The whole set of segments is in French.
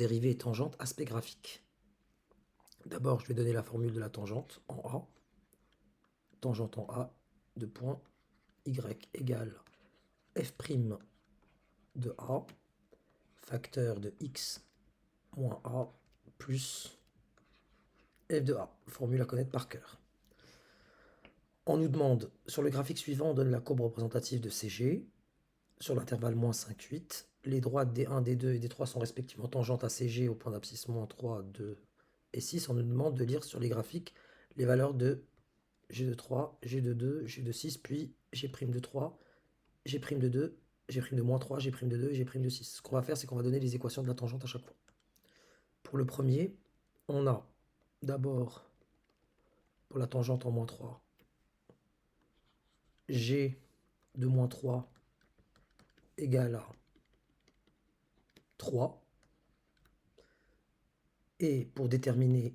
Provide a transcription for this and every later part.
Dérivée et tangente, aspect graphique. D'abord, je vais donner la formule de la tangente en A. Tangente en A, de point y égale f' de A, facteur de x moins A plus f de A. Formule à connaître par cœur. On nous demande, sur le graphique suivant, on donne la courbe représentative de CG. Sur l'intervalle moins 5, 8. Les droites D1, D2 et D3 sont respectivement tangentes à CG au point d'abscisse moins 3, 2 et 6. On nous demande de lire sur les graphiques les valeurs de G de 3, G de 2, G de 6, puis G' de 3, G' de 2, G' de moins 3, G' de 2 et G' de 6. Ce qu'on va faire, c'est qu'on va donner les équations de la tangente à chaque fois. Pour le premier, on a d'abord, pour la tangente en moins 3, G de moins 3 égale à 3. Et pour déterminer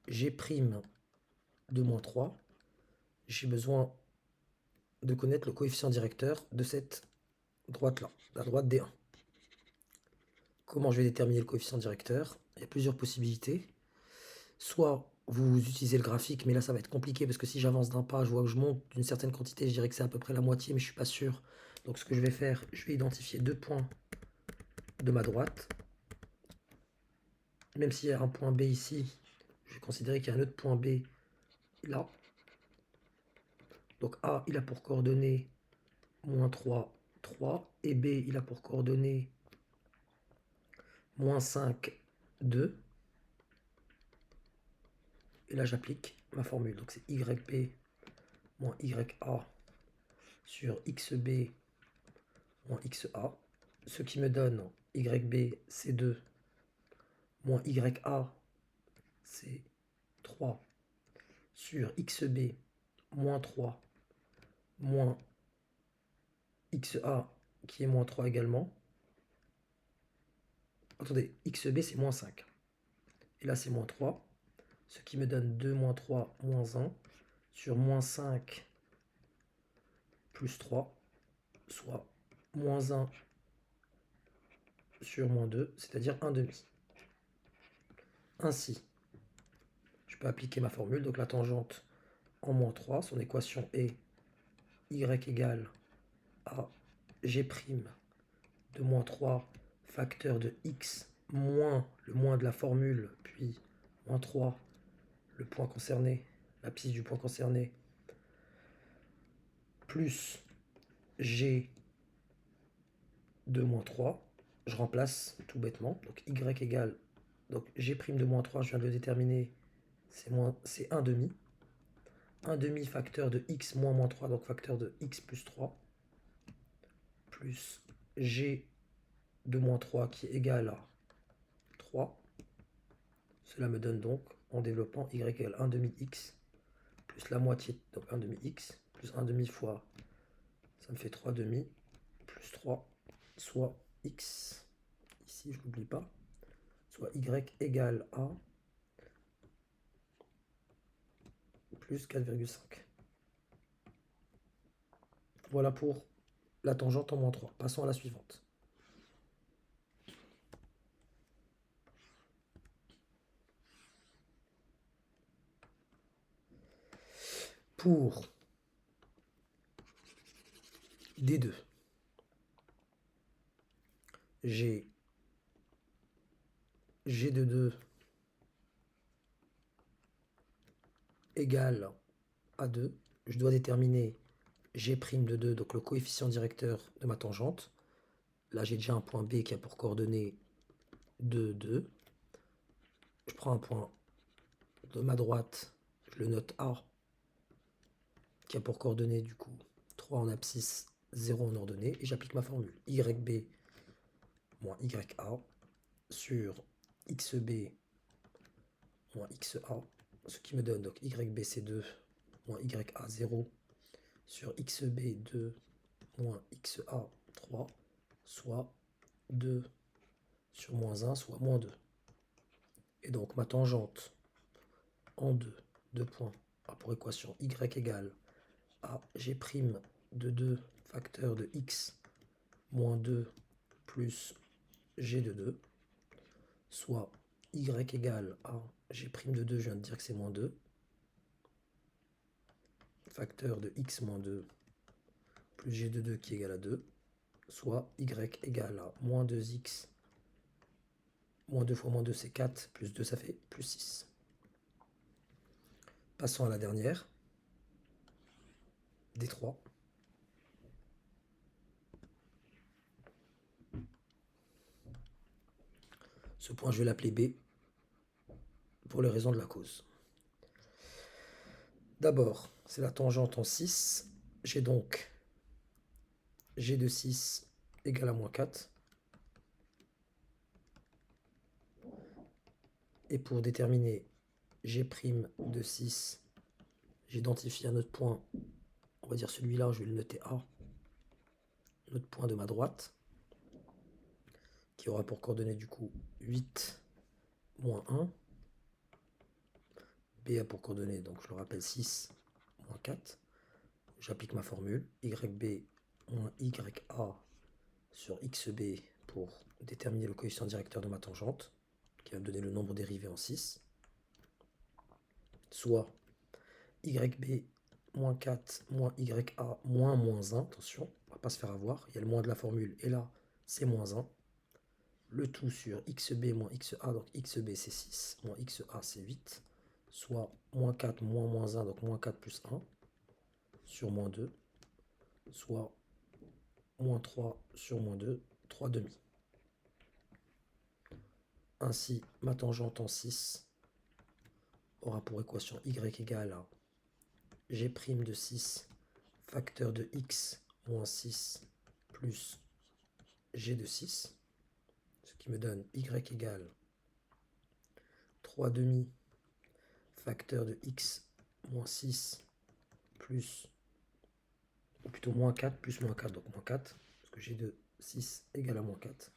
G' de moins 3, j'ai besoin de connaître le coefficient directeur de cette droite-là, la droite D1. Comment je vais déterminer le coefficient directeur? Il y a plusieurs possibilités. Soit vous utilisez le graphique, mais là ça va être compliqué parce que si j'avance d'un pas, je vois que je monte d'une certaine quantité, je dirais que c'est à peu près la moitié, mais je ne suis pas sûr. Donc ce que je vais faire, je vais identifier 2 points de ma droite. Même s'il y a un point B ici, je vais considérer qu'il y a un autre point B là. Donc A, il a pour coordonnées moins 3, 3. Et B, il a pour coordonnées moins 5, 2. Et là, j'applique ma formule. Donc, c'est YB moins YA sur XB moins XA. Ce qui me donne YB, c'est 2, moins YA, c'est 3, sur XB, moins 3, moins XA, qui est moins 3 également. Attendez, XB, c'est moins 5. Et là, c'est moins 3. Ce qui me donne 2 moins 3 moins 1 sur moins 5 plus 3, soit moins 1 sur moins 2, c'est-à-dire 1 demi. Ainsi, je peux appliquer ma formule, donc la tangente en moins 3, son équation est y égale à g' de moins 3 facteur de x moins le moins de la formule, puis moins 3, le point concerné, l'abscisse du point concerné, plus g de moins 3. Je remplace tout bêtement, donc y égale, donc g' de moins 3, je viens de le déterminer, c'est 1 demi. 1 demi facteur de x moins moins 3, donc facteur de x plus 3, plus g de moins 3 qui est égal à 3. Cela me donne donc, en développant, y égale 1 demi x, plus la moitié, donc 1 demi x, plus 1 demi fois, ça me fait 3 demi, plus 3, soit x, ici je n'oublie pas, soit y égale à plus 4,5. Voilà pour la tangente en moins 3. Passons à la suivante. Pour D2, j'ai G de 2 égale à 2. Je dois déterminer G' de 2, donc le coefficient directeur de ma tangente. Là, j'ai déjà un point B qui a pour coordonnées 2, 2. Je prends un point de ma droite, je le note A, qui a pour coordonnées du coup 3 en abscisse, 0 en ordonnée, et j'applique ma formule. YB moins YA sur XB moins XA, ce qui me donne donc YB c'est 2 moins YA 0 sur XB 2 moins XA 3, soit 2 sur moins 1, soit moins 2. Et donc ma tangente en 2 points a pour équation y égale à G' de 2 facteur de x moins 2 plus G de 2. soit y égale à g' de 2, je viens de dire que c'est moins 2, facteur de x moins 2 plus g de 2 qui est égal à 2, soit y égale à moins 2x, moins 2 fois moins 2 c'est 4, plus 2 ça fait plus 6. Passons à la dernière, D3. Ce point, je vais l'appeler B, pour les raisons de la cause. D'abord, c'est la tangente en 6. J'ai donc g de 6 égale à moins 4. Et pour déterminer g' de 6, j'identifie un autre point, on va dire celui-là, je vais le noter A, notre point de ma droite, qui aura pour coordonnée du coup 8, moins 1. B a pour coordonnée, donc je le rappelle, 6, moins 4. J'applique ma formule, YB moins YA sur XB pour déterminer le coefficient directeur de ma tangente, qui va me donner le nombre dérivé en 6, soit YB moins 4 moins YA moins 1, attention, on ne va pas se faire avoir, il y a le moins de la formule, et là, c'est moins 1. Le tout sur XB moins XA, donc XB c'est 6, moins XA c'est 8, soit moins 4 moins moins 1, donc moins 4 plus 1, sur moins 2, soit moins 3 sur moins 2, 3 demi. Ainsi, ma tangente en 6 aura pour équation y égale à g' de 6 facteur de x moins 6 plus g de 6, ce qui me donne y égale 3 demi facteur de x moins 6 plus, ou plutôt moins 4 plus moins 4, donc moins 4, parce que g de 6 égale à moins 4.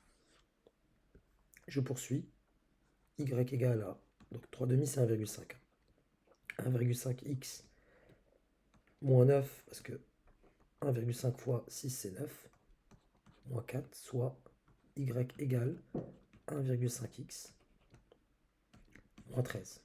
Je poursuis, y égale à, donc 3 demi c'est 1,5. 1,5x moins 9, parce que 1,5 fois 6 c'est 9, moins 4, soit y égale 1,5x moins 13.